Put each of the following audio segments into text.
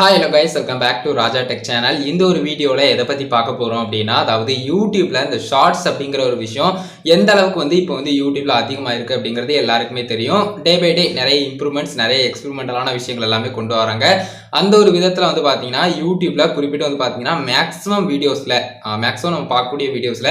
Hi hello guys, welcome back to Raja Tech Channel. இந்த ஒரு வீடியோல எதை பத்தி பார்க்க போறோம் அப்படின்னா, அதாவது YouTubeல இந்த ஷார்ட்ஸ் அப்படிங்கிற ஒரு விஷயம் எந்த அளவுக்கு இப்போ YouTubeல அதிகமா இருக்கு அப்படிங்கிறது எல்லாருக்குமே தெரியும். டே பை டே நிறைய இம்ப்ரூவ்மெண்ட்ஸ், நிறைய எக்ஸ்பெரிமெண்டலான விஷயங்கள் எல்லாமே கொண்டு வராங்க. அந்த ஒரு விதத்துல பாத்தீங்கன்னா YouTubeல குறிப்பிட்டு பாத்தீங்கன்னா மேக்ஸிமம் வீடியோஸ்ல நம்ம பார்க்கக்கூடிய வீடியோஸ்ல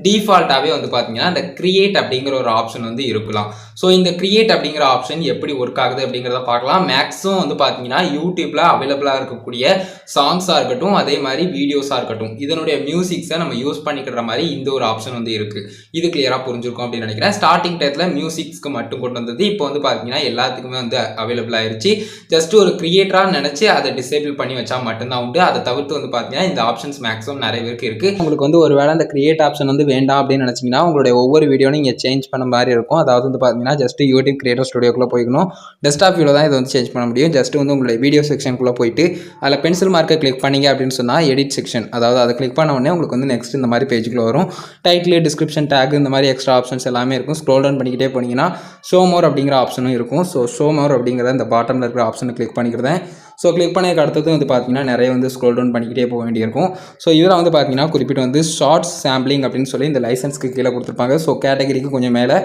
டிஃபால்ட்டாவே பாத்தீங்கன்னா இந்த கிரியேட் அப்படிங்கிற ஒரு ஆப்ஷன் இருக்கலாம். ஸோ இந்த கிரியேட் அப்படிங்கிற ஆப்ஷன் எப்படி ஒர்க் ஆகுது அப்படிங்கிறத பார்க்கலாம். மேக்ஸிமம் பாத்தீங்கன்னா யூடியூப்ல அவைலபிளா இருக்கக்கூடிய சாங்ஸா இருக்கட்டும், அதே மாதிரி வீடியோஸா இருக்கட்டும், இதனுடைய மியூசிக்ஸை நம்ம யூஸ் பண்ணிக்கிற மாதிரி இந்த ஒரு ஆப்ஷன் இருக்கு. இது கிளியரா புரிஞ்சிருக்கும் அப்படின்னு நினைக்கிறேன். ஸ்டார்டிங் டயத்துல மியூசிக்ஸ்க்கு மட்டும் கொண்டு வந்தது, இப்போ பாத்தீங்கன்னா எல்லாத்துக்குமே அவைலபிள் ஆயிருச்சு. ஜஸ்ட் ஒரு கிரியேட்டரா நினைச்சு அதை டிசேபிள் பண்ணி வச்சா மட்டும்தான் உண்டு. அதை தவிர்த்து பாத்தீங்கன்னா இந்த ஆப்ஷன்ஸ் மேக்ஸிமம் நிறைய பேருக்கு இருக்கு. உங்களுக்கு ஒரு வேளை அந்த கிரியேட் ஆப்ஷன் வேண்டாம் அப்படின்னு நினைச்சீங்கன்னா உங்களுடைய ஒவ்வொரு வீடியோ நீங்க சேஞ்ச் பண்ண மாதிரி இருக்கும். அதாவது பாத்தீங்கன்னா ஜஸ்ட் யூடியூப் கிரியேட்டர் ஸ்டுடியோக்குள்ள போய்க்கணும். டெஸ்க்டாப் வியூல தான் இதை சேஞ்ச் பண்ண முடியும். ஜஸ்ட் உங்களுடைய வீடியோ செக்ஷனுக்குள்ள போயிட்டு அதில் பென்சில் மார்க்கை கிளிக் பண்ணீங்க அப்படின்னு சொன்னால் எடிட் செக்ஷன், அதாவது அதை கிளிக் பண்ண உடனே உங்களுக்கு நெக்ஸ்ட் இந்த மாதிரி பேஜுக்குள்ள வரும். டைட்டில், டிஸ்கிரிப்ஷன், டேக் இந்த மாதிரி எக்ஸ்ட்ரா ஆப்ஷன்ஸ் எல்லாமே இருக்கும். ஸ்க்ரோல் டவுன் பண்ணிக்கிட்டே போனீங்கன்னா ஷோ மோர் அப்படிங்கிற ஆப்ஷனும் இருக்கும். ஷோ மோர் அப்படிங்கிற இந்த பாட்டமில் இருக்கிற ஆப்ஷனை கிளிக் பண்ணிக்கிறேன். ஸோ கிளிக் பண்ணதுக்கு அடுத்தது பார்த்தீங்கன்னா நிறைய ஸ்க்ரோல் டவுன் பண்ணிக்கிட்டே போக வேண்டியிருக்கும். ஸோ இதில் பார்த்தீங்கன்னா குறிப்பிட்டு ஷார்ட்ஸ் சாம்பிளிங் அப்படின்னு சொல்லி இந்த லைசன்ஸ்க்கு கீழே கொடுத்துருப்பாங்க. ஸோ கேட்டகரிக்கு கொஞ்சம் மேலே,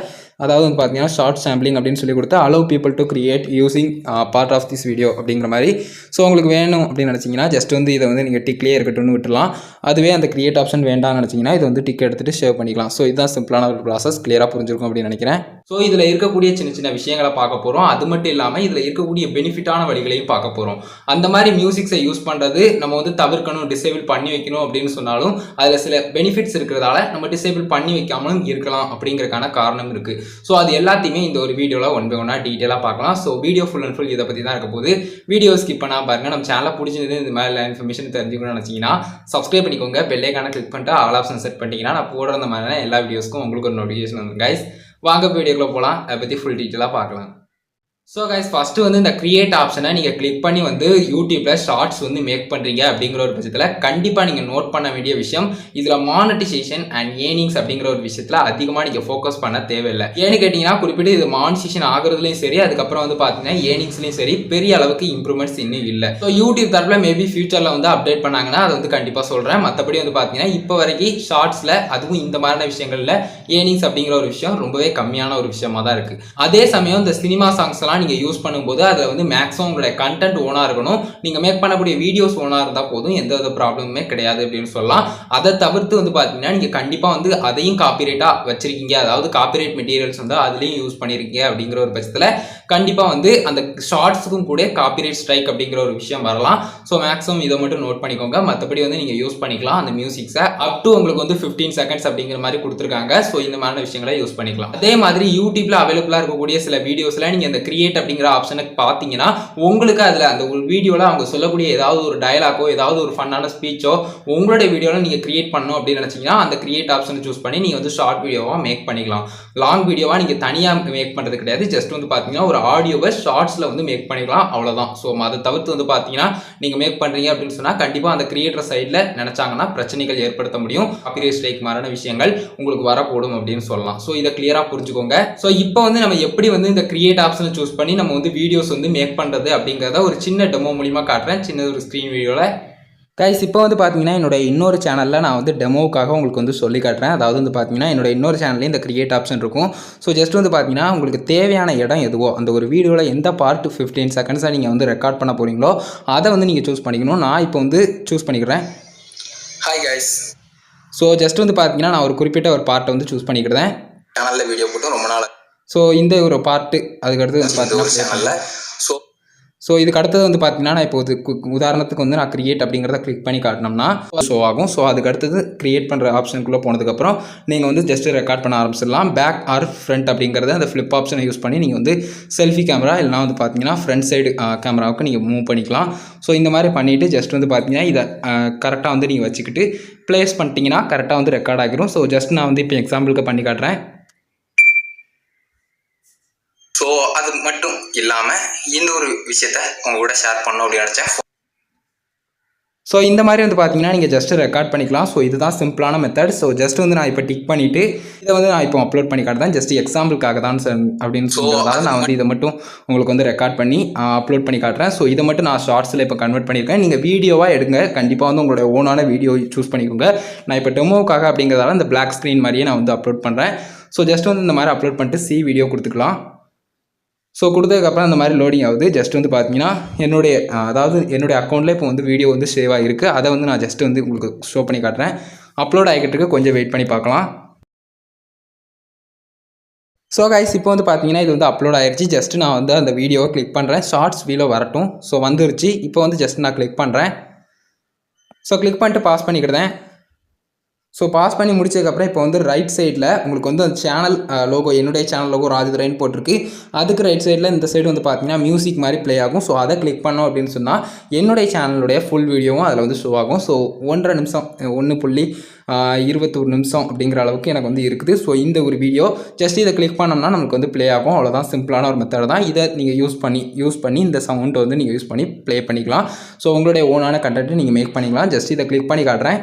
அதாவது பார்த்தீங்கன்னா ஷார்ட் சாம்பிளிங் அப்படின்னு சொல்லி கொடுத்து allow people to create using part of this video அப்படிங்கிற மாதிரி. ஸோ உங்களுக்கு வேணும் அப்படின்னு நினச்சிங்கன்னா ஜஸ்ட் இதை நீங்கள் டிக்லேயே இருக்கட்டும்னு விட்டுலாம். அதுவே அந்த கிரியேட் ஆப்ஷன் வேண்டாம்னு நினச்சிங்கன்னா இது டிக் எடுத்துகிட்டு சேவ் பண்ணிக்கலாம். ஸோ இதுதான் சிம்பிளான ஒரு ப்ராசஸ். கிளியராக புரிஞ்சிருக்கும் அப்படின்னு நினைக்கிறேன். ஸோ இதில் இருக்கக்கூடிய சின்ன சின்ன விஷயங்களை பார்க்க போகிறோம். அது மட்டும் இல்லாமல் இதில் இருக்கக்கூடிய பெனிஃபிட்டான வழிகளையும் பார்க்க போகிறோம். அந்த மாதிரி மியூசிக்ஸை யூஸ் பண்ணுறது நம்ம தவிர்க்கணும், டிசேபிள் பண்ணி வைக்கணும் அப்படின்னு சொன்னாலும் அதில் சில பெனிஃபிட்ஸ் இருக்கிறதால நம்ம டிசேபிள் பண்ணி வைக்காமலும் இருக்கலாம் அப்படிங்கிறதுக்கான காரணம் இருக்குது. ஸோ அது எல்லாத்தையுமே இந்த ஒரு வீடியோவில் ஒன் பை ஒன்னாக டீட்டெயிலாக பார்க்கலாம். So video full and full இதை பற்றி தான் இருக்க போது. வீடியோ ஸ்கிப் பண்ணால் பாருங்கள். நம்ம சேனலை பிடிச்சிருந்து இந்த மாதிரி இன்ஃபர்மேஷன் தெரிஞ்சுக்கணும்னு நினச்சிங்கன்னா சப்ஸ்கிரைப் பண்ணிக்கோங்க. பெல்லைக்கான கிளிக் பண்ணிட்டு ஆல் ஆப்ஷன் செட் பண்ணிட்டீங்கன்னா நான் போடுற அந்த மாதிரியான எல்லா வீடியோஸ்க்கும் உங்களுக்கு ஒரு நோட்டிஃபிகேஷன் வந்து கைஸ். வாங்க வீடியோக்குள்ளே போகலாம். அதை பற்றி ஃபுல் டீட்டெயிலாக பார்க்கலாம். ஸோ கைஸ், ஃபஸ்ட்டு இந்த கிரியேட் ஆப்ஷனை நீங்கள் கிளிக் பண்ணி யூடியூப்பில் ஷார்ட்ஸ் மேக் பண்ணுறீங்க அப்படிங்கிற ஒரு பட்சத்தில் கண்டிப்பாக நீங்கள் நோட் பண்ண வேண்டிய விஷயம், இதில் மானிட்டைசேஷன் அண்ட் ஏர்னிங்ஸ் அப்படிங்கிற ஒரு விஷயத்தில் அதிகமாக நீங்கள் ஃபோக்கஸ் பண்ண தேவையில்லை. ஏன்னு கேட்டிங்கன்னா குறிப்பிட்டு இது மானிட்டைசேஷன் ஆகுறதுலையும் சரி, அதுக்கப்புறம் பார்த்தீங்கன்னா ஏர்னிங்ஸ்லையும் சரி பெரிய அளவுக்கு இம்ப்ரூவ்மெண்ட்ஸ் இன்னும் இல்லை. ஸோ யூடியூப் தரப்பில் மேபி ஃபியூச்சரில் அப்டேட் பண்ணாங்கன்னா அதை கண்டிப்பாக சொல்கிறேன். மற்றபடி பார்த்தீங்கன்னா இப்போ வரைக்கும் ஷார்ட்ஸில் அதுவும் இந்த மாதிரியான விஷயங்களில் ஏர்னிங்ஸ் அப்படிங்கிற ஒரு விஷயம் ரொம்பவே கம்மியான ஒரு விஷயமா தான் இருக்குது. அதே சமயம் இந்த சினிமா சாங்ஸ்லாம் நீங்கள் யூஸ் பண்ணும்போது அதில் மேக்ஸிமம் உங்களுடைய கண்டென்ட் ஓனாக இருக்கணும். நீங்கள் மேக் பண்ணக்கூடிய வீடியோஸ் ஓனாக இருந்தால் போதும், எந்த வித ப்ராப்ளமுமே கிடையாது அப்படின்னு சொல்லலாம். அதை தவிர்த்து பார்த்தீங்கன்னா நீங்கள் கண்டிப்பாக அதையும் காப்பிரைட்டாக வச்சிருக்கீங்க, அதாவது காப்பிரைட் மெட்டீரியல்ஸ் அதுலேயும் யூஸ் பண்ணியிருக்கீங்க அப்படிங்கிற ஒரு பட்சத்தில் கண்டிப்பாக அந்த ஷார்ட்ஸுக்கும் கூட காப்பிரைட் ஸ்ட்ரைக் அப்படிங்கிற ஒரு விஷயம் வரலாம். ஸோ மேக்ஸிமம் இதை மட்டும் நோட் பண்ணிக்கோங்க. மற்றபடி நீங்கள் யூஸ் பண்ணிக்கலாம் அந்த மியூசிக்ஸை அப் டு உங்களுக்கு 15 செகண்ட்ஸ் அப்படிங்கிற மாதிரி கொடுத்துருக்காங்க. ஸோ இந்த மாதிரி விஷயங்களை யூஸ் பண்ணிக்கலாம். அதே மாதிரி யூடியூப்ல அவைலபிளாக இருக்கக்கூடிய சில வீடியோஸ்ல நீங்கள் இந்த கிரியேட் அப்படிங்கிற ஆப்ஷனுக்கு பார்த்தீங்கன்னா உங்களுக்கு அதில் அந்த ஒரு வீடியோவில் அவங்க சொல்லக்கூடிய ஏதாவது ஒரு டயலாக்கோ ஏதாவது ஒரு ஃபன்னான ஸ்பீச்சோ உங்களுடைய வீடியோவில் நீங்கள் கிரியேட் பண்ணணும் அப்படின்னு நினச்சிங்கன்னா அந்த கிரியேட் ஆப்ஷனை சூஸ் பண்ணி நீங்கள் ஷார்ட் வீடியோவாக மேக் பண்ணிக்கலாம். லாங் வீடியோவாக நீங்கள் தனியாக மேக் பண்ணுறது கிடையாது. ஜஸ்ட் பார்த்தீங்கன்னா ஒரு ஆடியோவை ஷார்ட்ஸில் மேக் பண்ணிக்கலாம், அவ்வளோதான். ஸோ அதை தவிர்த்து பார்த்தீங்கன்னா நீங்கள் மேக் பண்ணுறீங்க அப்படின்னு சொன்னால் கண்டிப்பாக அந்த கிரியேட்டர் சைடில் நினச்சாங்கன்னா பிரச்சனைகள் ஏற்படுத்த முடியும். காப்பிரைட் ஸ்ட்ரைக் மாதிரியான விஷயங்கள் உங்களுக்கு வரக்கூடும் அப்படின்னு சொல்லலாம். ஸோ இதை கிளியராக புரிஞ்சுக்கோங்க. ஸோ இப்போ நம்ம எப்படி இந்த கிரியேட் ஆப்ஷனை சூஸ் பண்ணி நம்ம வீடியோஸ் மேக் பண்ணுறது அப்படிங்கிறத ஒரு சின்ன டெமோ மூலிமா காட்டுறேன், சின்ன ஒரு ஸ்க்ரீன் வீடியோவில். கைஸ், இப்போ பார்த்தீங்கன்னா என்னோட இன்னொரு சேனலில் நான் டெமோவுக்காக உங்களுக்கு சொல்லி காட்டுறேன். அதாவது பார்த்தீங்கன்னா என்னோட இன்னொரு சேனல்லையும் இந்த கிரியேட் ஆப்ஷன் இருக்கும். ஸோ ஜஸ்ட் பார்த்தீங்கன்னா உங்களுக்கு தேவையான இடம் எதுவோ அந்த ஒரு வீடியோவில் எந்த பார்ட் 15 செகண்ட்ஸாக நீங்கள் ரெக்கார்ட் பண்ண போகிறீங்களோ அதை நீங்கள் சூஸ் பண்ணிக்கணும். நான் இப்போ சூஸ் பண்ணிக்கிறேன். Hi guys. ஸோ ஜஸ்ட் பார்த்தீங்கன்னா நான் ஒரு குறிப்பிட்ட ஒரு பார்ட்டை சூஸ் பண்ணிக்கிறேன். சேனலில் வீடியோ போட்டு ரொம்ப நாள். ஸோ இந்த ஒரு பார்ட்டு அதுக்கடுத்து பார்த்தீங்கன்னா ஸோ இதுக்கு அடுத்தது பார்த்தீங்கன்னா நான் இப்போ உதாரணத்துக்கு நான் கிரியேட் அப்படிங்கிறத கிளிக் பண்ணி காட்டினோம்னா ஷோ ஆகும். ஸோ அதுக்கு அடுத்தது கிரியேட் பண்ணுற ஆப்ஷனுக்குள்ளே போனதுக்கப்புறம் நீங்கள் ஜஸ்ட் ரெக்கார்ட் பண்ண ஆரம்பிச்சிடலாம். பேக் ஆர் ஃப்ரண்ட் அப்படிங்கிறத அந்த ஃப்ளிப் ஆப்ஷனை யூஸ் பண்ணி நீங்கள் செல்ஃபி கேமரா இல்லைனா பார்த்தீங்கன்னா ஃப்ரண்ட் சைடு கேமராவுக்கு நீங்கள் மூவ் பண்ணிக்கலாம். ஸோ இந்த மாதிரி பண்ணிவிட்டு ஜஸ்ட் பார்த்தீங்கன்னா இதை கரெக்டாக நீங்கள் வச்சுக்கிட்டு ப்ளேஸ் பண்ணிட்டீங்கன்னா கரெக்டாக ரெக்கார்ட் ஆகிரும். ஸோ ஜஸ்ட் நான் இப்போ எக்ஸாம்பிளுக்கு பண்ணி காட்டுறேன். ஸோ அது மட்டும் இல்லாமல் இந்த ஒரு விஷயத்த உங்க கூட ஷேர் பண்ணணும் அப்படின்னு நினச்சேன். ஸோ இந்த மாதிரி வந்து பார்த்தீங்கன்னா நீங்கள் ஜஸ்ட் ரெக்கார்ட் பண்ணிக்கலாம். ஸோ இதுதான் சிம்பிளான மெத்தட். ஸோ ஜஸ்ட் வந்து நான் இப்போ டிக் பண்ணிவிட்டு இதை வந்து நான் இப்போ அப்லோட் பண்ணி காட்டுறேன். ஜஸ்ட் எக்ஸாம்பிளுக்காக தான் அப்படின்னு சொல்கிறதால நான் வந்து இதை மட்டும் உங்களுக்கு வந்து ரெக்கார்ட் பண்ணி அப்லோட் பண்ணி காட்டுறேன். ஸோ இதை மட்டும் நான் ஷார்ட்ஸில் இப்போ கன்வெர்ட் பண்ணியிருக்கேன். நீங்கள் வீடியோவாக எடுங்க, கண்டிப்பாக வந்து உங்களோட ஓனான வீடியோ சூஸ் பண்ணிக்கோங்க. நான் இப்போ டெமோவுக்காக அப்படிங்கிறதால இந்த பிளாக் ஸ்க்ரீன் மாதிரியே நான் வந்து அப்லோட் பண்ணுறேன். ஸோ ஜஸ்ட் வந்து இந்த மாதிரி அப்லோட் பண்ணிட்டு வீடியோ கொடுத்துக்கலாம். ஸோ கொடுத்ததுக்கப்புறம் அந்த மாதிரி லோடிங் ஆகுது. ஜஸ்ட் வந்து பார்த்தீங்கன்னா என்னுடைய அக்கௌண்ட்டில் இப்போ வந்து வீடியோ வந்து சேவ் ஆகிருக்கு. அதை வந்து நான் ஜஸ்ட் வந்து உங்களுக்கு ஷோ பண்ணி காட்டுறேன். அப்லோட் ஆகிக்கிட்டு கொஞ்சம் வெயிட் பண்ணி பார்க்கலாம். ஸோ கைஸ் இப்போ வந்து பார்த்தீங்கன்னா இது வந்து அப்லோட் ஆகிடுச்சு. ஜஸ்ட் நான் வந்து அந்த வீடியோவை கிளிக் பண்ணுறேன். ஷார்ட்ஸ் வீடியோ வரட்டும். ஸோ வந்துருச்சு. இப்போ வந்து ஜஸ்ட் நான் கிளிக் பண்ணுறேன். ஸோ கிளிக் பண்ணிட்டு பாஸ் பண்ணிக்கிட்டேன். ஸோ பாஸ் பண்ணி முடிச்சதுக்கப்புறம் இப்போ வந்து ரைட் சைடில் உங்களுக்கு வந்து அந்த சேனல் லோகோ, என்னுடைய சேனல் லோகோ ராஜதுரைன்னு போட்டிருக்கு. அதுக்கு ரைட் சைடில் இந்த சைடு வந்து பார்த்தீங்கன்னா மியூசிக் மாதிரி ப்ளே ஆகும். ஸோ அதை கிளிக் பண்ணோம் அப்படின்னு சொன்னால் என்னுடைய சேனலுடைய ஃபுல் வீடியோவும் அதில் வந்து ஷோ ஆகும். ஸோ 1.5 நிமிஷம் 1.21 நிமிஷம் அப்படிங்கிற அளவுக்கு எனக்கு வந்து இருக்குது. ஸோ இந்த ஒரு வீடியோ ஜஸ்ட் இதை கிளிக் பண்ணோம்னா நமக்கு வந்து ப்ளே ஆகும். அவ்வளோதான், சிம்பிளான ஒரு மெத்தட் தான். இதை நீங்கள் யூஸ் பண்ணி இந்த சவுண்டை வந்து நீங்கள் யூஸ் பண்ணி ப்ளே பண்ணிக்கலாம். ஸோ உங்களுடைய ஓனான கண்டென்ட்டை நீங்கள் மேக் பண்ணிக்கலாம். ஜஸ்ட் இதை கிளிக் பண்ணி காட்டுறேன்.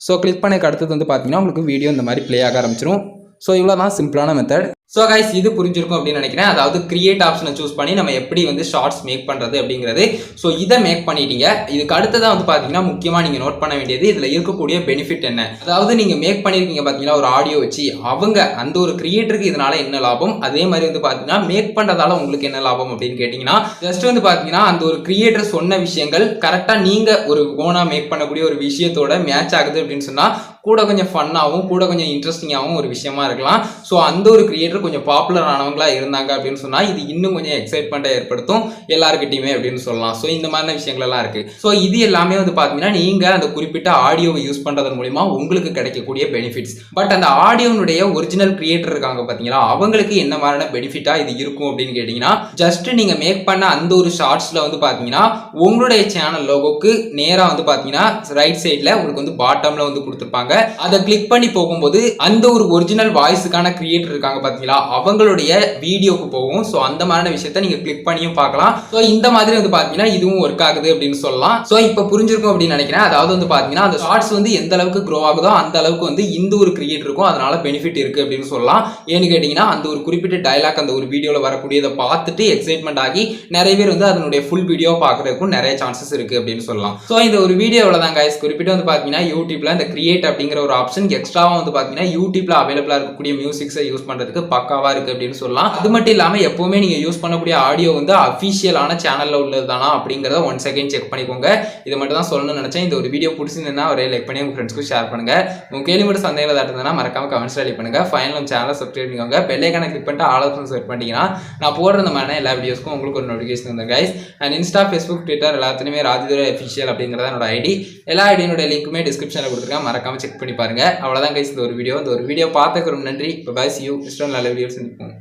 ஸோ கிளிக் பண்ணக்கு அடுத்தது வந்து பார்த்தீங்கன்னா உங்களுக்கு வீடியோ இந்த மாதிரி ப்ளே ஆக ஆரம்பிச்சிடும். ஸோ இவ்வளோ தான் சிம்பிளான மெத்தட். ஸோ கைஸ் இது புரிஞ்சிருக்கும் அப்படின்னு நினைக்கிறேன். அதாவது கிரியேட் ஆப்ஷனை சூஸ் பண்ணி நம்ம எப்படி வந்து ஷார்ட்ஸ் மேக் பண்ணுறது அப்படிங்கிறது. ஸோ இதை மேக் பண்ணிட்டீங்க. இதுக்கு அடுத்ததாக வந்து பார்த்தீங்கன்னா முக்கியமாக நீங்கள் நோட் பண்ண வேண்டியது இதில் இருக்கக்கூடிய பெனிஃபிட் என்ன. அதாவது நீங்கள் மேக் பண்ணியிருக்கீங்க பார்த்தீங்கன்னா ஒரு ஆடியோ வச்சு, அவங்க அந்த ஒரு கிரியேட்டருக்கு இதனால என்ன லாபம், அதே மாதிரி வந்து பார்த்தீங்கன்னா மேக் பண்ணுறதால உங்களுக்கு என்ன லாபம் அப்படின்னு கேட்டிங்கன்னா ஜஸ்ட் வந்து பார்த்தீங்கன்னா அந்த ஒரு கிரியேட்டர் சொன்ன விஷயங்கள் கரெக்டாக நீங்கள் ஒரு ஓனாக மேக் பண்ணக்கூடிய ஒரு விஷயத்தோட மேட்ச் ஆகுது அப்படின்னு சொன்னால் கூட கொஞ்சம் ஃபன்னாகவும் கூட கொஞ்சம் இன்ட்ரெஸ்டிங்காகவும் ஒரு விஷயமா இருக்கலாம். ஸோ அந்த ஒரு கிரியேட்டர் கொஞ்சம் பாப்புலர் ஆனவங்களா இருந்தாங்க அப்படின்னு சொன்னால் இது இன்னும் கொஞ்சம் எக்ஸைட்மெண்ட்டை ஏற்படுத்தும் எல்லாருக்கிட்டையுமே அப்படின்னு சொல்லலாம். ஸோ இந்த மாதிரியான விஷயங்கள்லாம் இருக்குது. ஸோ இது எல்லாமே வந்து பார்த்தீங்கன்னா நீங்கள் அந்த குறிப்பிட்ட ஆடியோவை யூஸ் பண்ணுறதன் மூலிமா உங்களுக்கு கிடைக்கக்கூடிய பெனிஃபிட்ஸ். பட் அந்த ஆடியோனுடைய ஒரிஜினல் கிரியேட்டர் இருக்காங்க பார்த்தீங்களா, அவங்களுக்கு என்ன மாதிரியான பெனிஃபிட்டாக இது இருக்கும் அப்படின்னு கேட்டிங்கன்னா ஜஸ்ட் நீங்கள் மேக் பண்ண அந்த ஒரு ஷார்ட்ஸில் வந்து பார்த்தீங்கன்னா உங்களுடைய சேனல் லோகோக்கு நேராக வந்து பார்த்தீங்கன்னா ரைட் சைடில் உங்களுக்கு வந்து பாட்டமில் வந்து கொடுத்துருப்பாங்க. அதை கிளிக் பண்ணி போகும்போது அந்த ஒரு ஒரிஜினல் வாய்ஸுக்கான கிரியேட்டர் இருக்காங்க பாத்தீங்களா, அவங்களுடைய வீடியோக்கு போகும். சோ அந்த மாதிரியான விஷயத்தை நீங்க கிளிக் பண்ணியும் பார்க்கலாம். சோ இந்த மாதிரி வந்து பாத்தீங்கன்னா இதுவும் ஒர்க் ஆகுது அப்படின்னு சொல்லலாம். சோ இப்ப புரிஞ்சிருக்கும் அப்படின்னு நினைக்கிறேன். அதாவது வந்து பாத்தீங்கன்னா அந்த ஷார்ட்ஸ் வந்து எந்த அளவுக்கு க்ரோ ஆகுதோ அந்த அளவுக்கு வந்து இந்த ஒரு கிரியேட்டர் இருக்கும், அதனால பெனிஃபிட் இருக்கு அப்படின்னு சொல்லலாம். ஏன்னு கேட்டீங்கன்னா அந்த ஒரு குறிப்பிட்ட டயலாக் அந்த ஒரு வீடியோல வரக்கூடியதை பார்த்துட்டு எக்ஸைட்மெண்ட் ஆகி நிறைய பேர் வந்து அதனுடைய ஃபுல் வீடியோ பார்க்கறதுக்கும் நிறைய சான்சஸ் இருக்கு அப்படின்னு சொல்லலாம். சோ இந்த ஒரு வீடியோவில் தான் கைஸ் குறிப்பிட்டு வந்து பாத்தீங்கன்னா யூடியூப்ல இந்த கிரியேட் அப்படிங்கிற ஒரு ஆப்ஷன் எக்ஸ்ட்ராவா வந்து பாத்தீங்கன்னா யூடியூப்ல அவைலபிளா இருக்கக்கூடிய மியூசிக்ஸை யூஸ் பண்றதுக்கு பக்காவா இருக்கு அப்படின்னு சொல்லலாம். அது மட்டும் இல்லாம எப்பவுமே நீங்க யூஸ் பண்ணக்கூடிய ஆடியோ வந்து அபிஷியலான சேனல்ல உள்ளது தானா அப்படிங்கறத ஒன்ஸ் அகைன் செக் பண்ணிக்கோங்க. இதை மட்டும் தான் சொல்லணும்னு நினைச்சேன். இந்த ஒரு வீடியோ பிடிச்சிருந்தா ஒரே லைக் பண்ணி உங்க ஃப்ரெண்ட்ஸ்க்கு ஷேர் பண்ணுங்க. உங்க கேள்வி மட்டும் சந்தேகம் ஏதாவது இருந்தா மறக்காம கமெண்ட்ஸ்ல லைக் பண்ணுங்க. ஃபைனல் நம்ம சேனலை சப்ஸ்கிரைப் பண்ணிக்கோங்க. பெல் ஐகானை கிளிக் பண்ணிட்டு ஆல் ஆப்ஷன்ஸ் செட் பண்ணிட்டீங்கன்னா நான் போடுற இந்த மாதிரி எல்லா வீடியோஸ்க்கும் உங்களுக்கு ஒரு நோட்டிஃபிகேஷன் வந்து guys. And Insta, Facebook, Twitter எல்லாத்துலயுமே ராஜதுரை அஃபிஷியல் அப்படிங்கறத என்னோட ஐடி. எல்லா ஐடியோட லிங்க்குமே டிஸ்கிரிப்ஷன்ல கொடுத்துருக்கேன், மறக்காம செக் பண்ணி பாருங்க. அவ்வளவுதான் கைஸ் இந்த ஒரு வீடியோ. பார்த்துக்கு ரொம்ப நன்றி. Bye, see you. நல்ல வீடியோஸ் சந்திப்போம்.